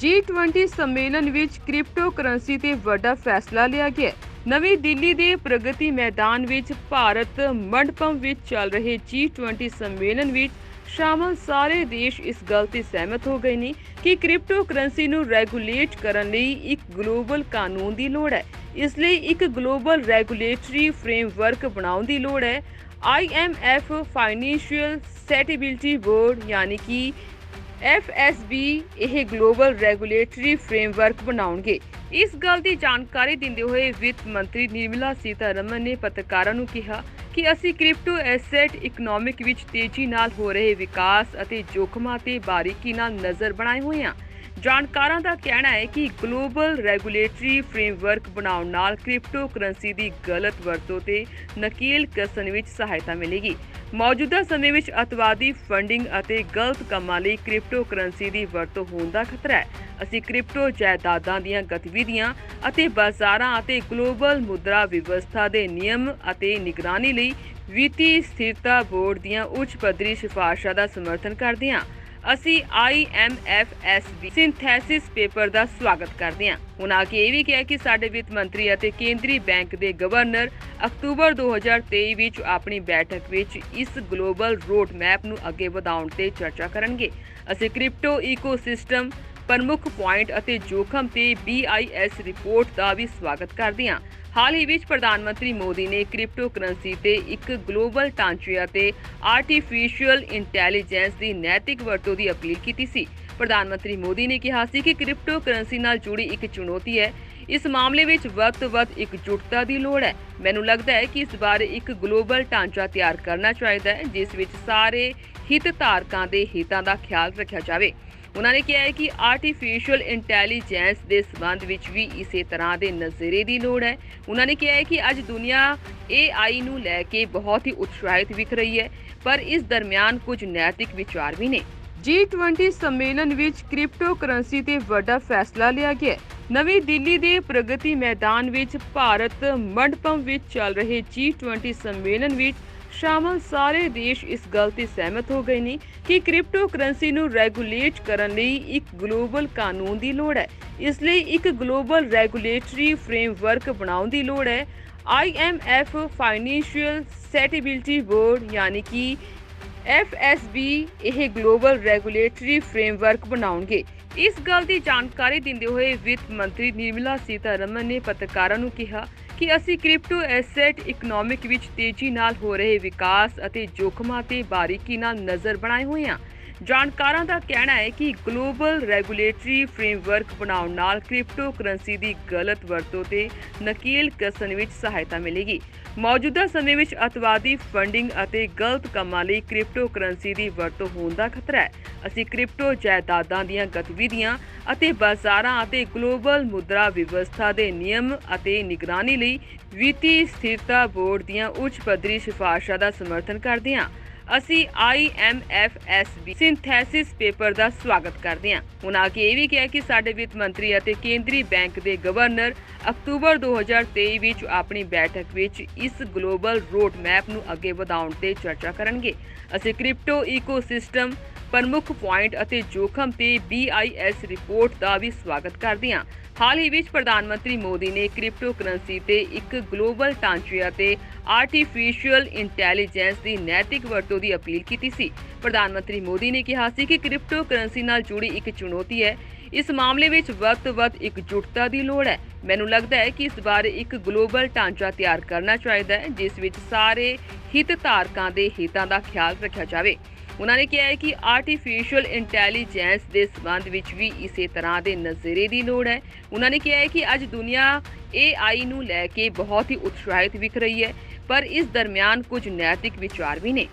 G20 ਸੰਮੇਲਨ ਵਿੱਚ crypto currency ਤੇ ਵੱਡਾ ਫੈਸਲਾ ਲਿਆ ਗਿਆ। ਨਵੀਂ ਦਿੱਲੀ ਦੇ ਪ੍ਰਗਤੀ ਮੈਦਾਨ ਵਿੱਚ ਭਾਰਤ ਮੰਡਪਮ ਵਿੱਚ ਚੱਲ ਰਹੇ G20 ਸੰਮੇਲਨ ਵਿੱਚ ਸ਼ਾਮਲ ਸਾਰੇ ਦੇਸ਼ ਇਸ ਗੱਲ ਤੇ ਸਹਿਮਤ ਹੋ ਗਏ ਨੇ ਕਿ ਕ੍ਰਿਪਟੋ ਕਰੰਸੀ ਨੂੰ ਰੈਗੂਲੇਟ ਕਰਨ ਲਈ ਇੱਕ ਗਲੋਬਲ ਕਾਨੂੰਨ ਦੀ ਲੋੜ ਹੈ। ਇਸ ਲਈ ਇੱਕ ਗਲੋਬਲ ਰੈਗੂਲੇਟਰੀ ਫਰੇਮਵਰਕ ਬਣਾਉਣ ਦੀ ਲੋੜ ਹੈ। IMF ਫਾਈਨੈਂਸ਼ੀਅਲ ਸਟੇਬਿਲਿਟੀ ਬੋਰਡ ਯਾਨੀ ਕਿ FSB ਇਹ ਗਲੋਬਲ ਰੈਗੂਲੇਟਰੀ ਫਰੇਮਵਰਕ ਬਣਾਉਣਗੇ। ਇਸ ਗੱਲ ਦੀ ਜਾਣਕਾਰੀ ਦਿੰਦੇ ਹੋਏ ਵਿੱਤ ਮੰਤਰੀ ਨਿਰਮਲਾ ਸੀਤਾਰਮਨ ਨੇ ਪੱਤਰਕਾਰਾਂ ਨੂੰ ਕਿਹਾ ਕਿ ਅਸੀਂ ਕ੍ਰਿਪਟੋ ਐਸੈਟ ਇਕਨੋਮਿਕ ਵਿੱਚ ਤੇਜ਼ੀ ਨਾਲ ਹੋ ਰਹੇ ਵਿਕਾਸ ਅਤੇ ਜੋਖਮਾਂ ਤੇ ਬਾਰੀਕੀ ਨਾਲ ਨਜ਼ਰ ਬਣਾਏ ਹੋਏ ਹਾਂ। ਜਾਣਕਾਰਾਂ ਦਾ ਕਹਿਣਾ ਹੈ ਕਿ ਗਲੋਬਲ ਰੈਗੂਲੇਟਰੀ ਫਰੇਮਵਰਕ ਬਣਾਉਣ ਨਾਲ ਕ੍ਰਿਪਟੋ ਕਰੰਸੀ ਦੀ ਗਲਤ ਵਰਤੋਂ ਤੇ ਨਕੇਲ ਕੱਸਣ ਵਿੱਚ ਸਹਾਇਤਾ ਮਿਲੇਗੀ। ਮੌਜੂਦਾ ਸਮੇਂ ਵਿੱਚ ਅਤਿਵਾਦੀ ਫੰਡਿੰਗ ਅਤੇ ਗਲਤ ਕੰਮਾਂ ਲਈ ਕ੍ਰਿਪਟੋ ਕਰੰਸੀ ਦੀ ਵਰਤੋਂ ਹੋਣ ਦਾ ਖਤਰਾ ਹੈ। ਅਸੀਂ ਕ੍ਰਿਪਟੋ ਜਾਇਦਾਦਾਂ ਦੀਆਂ ਗਤੀਵਿਧੀਆਂ ਅਤੇ ਬਾਜ਼ਾਰਾਂ ਅਤੇ ਗਲੋਬਲ ਮੁਦਰਾ ਵਿਵਸਥਾ ਦੇ ਨਿਯਮ ਅਤੇ ਨਿਗਰਾਨੀ ਲਈ ਵਿੱਤੀ ਸਥਿਰਤਾ ਬੋਰਡ ਦੀਆਂ ਉੱਚ ਪੱਧਰੀ ਸਿਫਾਰਸ਼ਾਂ ਦਾ ਸਮਰਥਨ ਕਰਦੇ ਹਾਂ। ਅਸੀਂ IMFSB ਸਿੰਥੈਸਿਸ ਪੇਪਰ ਦਾ ਸਵਾਗਤ ਕਰਦੇ ਹਾਂ। ਉਨ੍ਹਾਂ ਇਹ ਵੀ ਕਿਹਾ ਕਿ ਸਾਡੇ ਵਿੱਤ ਮੰਤਰੀ ਅਤੇ ਕੇਂਦਰੀ ਬੈਂਕ ਦੇ ਗਵਰਨਰ ਅਕਤੂਬਰ 2023 ਵਿੱਚ ਆਪਣੀ ਬੈਠਕ ਵਿੱਚ ਇਸ ਗਲੋਬਲ ਰੋਡ ਮੈਪ ਨੂੰ ਅੱਗੇ ਵਧਾਉਣ ਤੇ ਚਰਚਾ ਕਰਨਗੇ। ਅਸੀਂ ਕ੍ਰਿਪਟੋ ਇਕੋਸਿਸਟਮ ਪ੍ਰਮੁੱਖ ਪੁਆਇੰਟ ਅਤੇ ਜੋਖਮ ਤੇ BIS ਰਿਪੋਰਟ ਦਾ ਵੀ ਸਵਾਗਤ ਕਰਦੇ ਹਾਂ। ਹਾਲ ਹੀ ਵਿੱਚ ਪ੍ਰਧਾਨ ਮੰਤਰੀ ਮੋਦੀ ਨੇ ਕ੍ਰਿਪਟੋ ਕਰੰਸੀ ਤੇ ਇੱਕ ਗਲੋਬਲ ਢਾਂਚੇ ਅਤੇ ਆਰਟੀਫੀਸ਼ੀਅਲ ਇੰਟੈਲੀਜੈਂਸ ਦੀ ਨੈਤਿਕ ਵਰਤੋਂ ਦੀ ਅਪੀਲ ਕੀਤੀ ਸੀ। ਪ੍ਰਧਾਨ ਮੰਤਰੀ ਮੋਦੀ ਨੇ ਕਿਹਾ ਸੀ ਕਿ ਕ੍ਰਿਪਟੋ ਕਰੰਸੀ ਨਾਲ ਜੁੜੀ ਇੱਕ ਚੁਣੌਤੀ ਹੈ। ਇਸ ਮਾਮਲੇ ਵਿੱਚ ਵੱਧ ਤੋਂ ਵੱਧ ਇਕਜੁੱਟਤਾ ਦੀ ਲੋੜ ਹੈ। ਮੈਨੂੰ ਲੱਗਦਾ ਹੈ ਕਿ ਇਸ ਬਾਰੇ ਇੱਕ ਗਲੋਬਲ ਢਾਂਚਾ ਤਿਆਰ ਕਰਨਾ ਚਾਹੀਦਾ ਹੈ ਜਿਸ ਵਿੱਚ ਸਾਰੇ ਹਿੱਤਧਾਰਕਾਂ ਦੇ ਹਿੱਤਾਂ ਦਾ ਖਿਆਲ ਰੱਖਿਆ ਜਾਵੇ। ਉਨ੍ਹਾਂ ਨੇ ਕਿਹਾ ਹੈ ਕਿ ਆਰਟੀਫੀਸ਼ੀਅਲ ਇੰਟੈਲੀਜੈਂਸ ਦੇ ਸੰਬੰਧ ਵਿੱਚ ਵੀ ਇਸੇ ਤਰ੍ਹਾਂ ਦੇ ਨਜ਼ਰੀਏ ਦੀ ਲੋੜ ਹੈ। ਉਨ੍ਹਾਂ ਨੇ ਕਿਹਾ ਹੈ ਕਿ ਅੱਜ ਦੁਨੀਆ AI ਨੂੰ ਲੈ ਕੇ ਬਹੁਤ ਹੀ ਉਤਸ਼ਾਹਿਤ ਵਿਖ ਰਹੀ ਹੈ, ਪਰ ਇਸ ਦਰਮਿਆਨ ਕੁਝ ਨੈਤਿਕ ਵਿਚਾਰ ਵੀ ਨੇ। G20 ਸੰਮੇਲਨ ਵਿੱਚ ਕ੍ਰਿਪਟੋ ਕਰੰਸੀ ਤੇ ਵੱਡਾ ਫੈਸਲਾ ਲਿਆ ਗਿਆ। ਨਵੀਂ ਦਿੱਲੀ ਦੇ ਪ੍ਰਗਤੀ ਮੈਦਾਨ ਵਿੱਚ ਭਾਰਤ ਮੰਡਪਮ ਵਿੱਚ ਚੱਲ ਰਹੇ G20 ਸੰਮੇਲਨ ਵਿੱਚ ਸ਼ਾਮਲ ਸਾਰੇ ਦੇਸ਼ ਇਸ ਗੱਲ ਤੇ ਸਹਿਮਤ ਹੋ ਗਏ ਨੇ ਕਿ ਕ੍ਰਿਪਟੋ ਕਰੰਸੀ ਨੂੰ ਰੈਗੂਲੇਟ ਕਰਨ ਲਈ ਇੱਕ ਗਲੋਬਲ ਕਾਨੂੰਨ ਦੀ ਲੋੜ ਹੈ। ਇਸ ਲਈ ਇੱਕ ਗਲੋਬਲ ਰੈਗੂਲੇਟਰੀ ਫਰੇਮਵਰਕ ਬਣਾਉਣ ਦੀ ਲੋੜ ਹੈ। IMF ਫਾਈਨੈਂਸ਼ੀਅਲ ਸਟੇਬਿਲਿਟੀ ਬੋਰਡ ਯਾਨੀ ਕਿ FSB ਇਹ ਗਲੋਬਲ ਰੈਗੂਲੇਟਰੀ ਫਰੇਮਵਰਕ ਬਣਾਉਣਗੇ। ਇਸ ਗੱਲ ਦੀ ਜਾਣਕਾਰੀ ਦਿੰਦੇ ਹੋਏ ਵਿੱਤ ਮੰਤਰੀ ਨਿਰਮਲਾ ਸੀਤਾਰਮਨ ਨੇ ਪੱਤਰਕਾਰਾਂ ਨੂੰ ਕਿਹਾ ਕਿ ਅਸੀਂ ਕ੍ਰਿਪਟੋ ਐਸੈਟ ਇਕਨੋਮਿਕ ਵਿੱਚ ਤੇਜ਼ੀ ਨਾਲ ਹੋ ਰਹੇ ਵਿਕਾਸ ਅਤੇ ਜੋਖਮਾਂ ਤੇ ਬਾਰੀਕੀ ਨਾਲ ਨਜ਼ਰ ਬਣਾਏ ਹੋਏ ਹਾਂ। ਜਾਣਕਾਰਾਂ ਦਾ ਕਹਿਣਾ ਹੈ ਕਿ ਗਲੋਬਲ ਰੈਗੂਲੇਟਰੀ ਫਰੇਮਵਰਕ ਬਣਾਉਣ ਨਾਲ ਕ੍ਰਿਪਟੋ ਕਰੰਸੀ ਦੀ ਗਲਤ ਵਰਤੋਂ ਤੇ ਨਕੇਲ ਕੱਸਣ ਵਿੱਚ ਸਹਾਇਤਾ ਮਿਲੇਗੀ। ਮੌਜੂਦਾ ਸਮੇਂ ਵਿੱਚ ਅਤਿਵਾਦੀ ਫੰਡਿੰਗ ਅਤੇ ਗਲਤ ਕੰਮਾਂ ਲਈ ਕ੍ਰਿਪਟੋ ਕਰੰਸੀ ਦੀ ਵਰਤੋਂ ਹੋਣ ਦਾ ਖਤਰਾ ਹੈ। ਅਸੀਂ ਕ੍ਰਿਪਟੋ ਜਾਇਦਾਦਾਂ ਦੀਆਂ ਗਤੀਵਿਧੀਆਂ ਅਤੇ ਬਾਜ਼ਾਰਾਂ ਅਤੇ ਗਲੋਬਲ ਮੁਦਰਾ ਵਿਵਸਥਾ ਦੇ ਨਿਯਮ ਅਤੇ ਨਿਗਰਾਨੀ ਲਈ ਵਿੱਤੀ ਸਥਿਰਤਾ ਬੋਰਡ ਦੀਆਂ ਉੱਚ ਪੱਧਰੀ ਸਿਫਾਰਸ਼ਾਂ ਦਾ ਸਮਰਥਨ ਕਰਦੇ ਹਾਂ। ਅਸੀਂ IMFSB ਸਿੰਥੈਸਿਸ ਪੇਪਰ ਦਾ ਸਵਾਗਤ ਕਰਦੇ ਹਾਂ। ਉਨ੍ਹਾਂ ਇਹ ਵੀ ਕਿਹਾ ਕਿ ਸਾਡੇ ਵਿੱਤ ਮੰਤਰੀ ਅਤੇ ਕੇਂਦਰੀ ਬੈਂਕ ਦੇ ਗਵਰਨਰ ਅਕਤੂਬਰ 2023 ਵਿੱਚ ਆਪਣੀ ਬੈਠਕ ਵਿੱਚ ਇਸ ਗਲੋਬਲ ਰੋਡ ਮੈਪ ਨੂੰ ਅੱਗੇ ਵਧਾਉਣ ਤੇ ਚਰਚਾ ਕਰਨਗੇ। ਅਸੀਂ ਕ੍ਰਿਪਟੋ ਇਕੋਸਿਸਟਮ ਪ੍ਰਮੁੱਖ ਪੁਆਇੰਟ ਅਤੇ ਜੋਖਮ ਤੇ BIS ਰਿਪੋਰਟ ਦਾ ਵੀ ਸਵਾਗਤ ਕਰਦੇ ਹਾਂ। ਹਾਲ ਹੀ ਵਿੱਚ ਪ੍ਰਧਾਨ ਮੰਤਰੀ ਮੋਦੀ ਨੇ ਕ੍ਰਿਪਟੋ ਕਰੰਸੀ ਤੇ ਇੱਕ ਗਲੋਬਲ ਢਾਂਚੇ ਅਤੇ ਆਰਟੀਫੀਸ਼ੀਅਲ ਇੰਟੈਲੀਜੈਂਸ ਦੀ ਨੈਤਿਕ ਵਰਤੋਂ ਦੀ ਅਪੀਲ ਕੀਤੀ ਸੀ। ਪ੍ਰਧਾਨ ਮੰਤਰੀ ਮੋਦੀ ਨੇ ਕਿਹਾ ਸੀ ਕਿ ਕ੍ਰਿਪਟੋ ਕਰੰਸੀ ਨਾਲ ਜੁੜੀ ਇੱਕ ਚੁਣੌਤੀ ਹੈ। ਇਸ ਮਾਮਲੇ ਵਿੱਚ ਵੱਧ ਤੋਂ ਵੱਧ ਇਕਜੁੱਟਤਾ ਦੀ ਲੋੜ ਹੈ। ਮੈਨੂੰ ਲੱਗਦਾ ਹੈ ਕਿ ਇਸ ਬਾਰੇ ਇੱਕ ਗਲੋਬਲ ਢਾਂਚਾ ਤਿਆਰ ਕਰਨਾ ਚਾਹੀਦਾ ਹੈ ਜਿਸ ਵਿੱਚ ਸਾਰੇ ਹਿੱਤਧਾਰਕਾਂ ਦੇ ਹਿੱਤਾਂ ਦਾ ਖਿਆਲ ਰੱਖਿਆ ਜਾਵੇ। ਉਨ੍ਹਾਂ ਨੇ ਕਿਹਾ ਹੈ ਕਿ ਆਰਟੀਫੀਸ਼ੀਅਲ ਇੰਟੈਲੀਜੈਂਸ ਦੇ ਸੰਬੰਧ ਵਿੱਚ ਵੀ ਇਸੇ ਤਰ੍ਹਾਂ ਦੇ ਨਜ਼ਰੀਏ ਦੀ ਲੋੜ ਹੈ। ਉਨ੍ਹਾਂ ਨੇ ਕਿਹਾ ਹੈ ਕਿ ਅੱਜ ਦੁਨੀਆ AI ਨੂੰ ਲੈ ਕੇ ਬਹੁਤ ਹੀ ਉਤਸ਼ਾਹਿਤ ਵਿਖ ਰਹੀ ਹੈ, ਪਰ ਇਸ ਦਰਮਿਆਨ ਕੁਝ ਨੈਤਿਕ ਵਿਚਾਰ ਵੀ ਨੇ।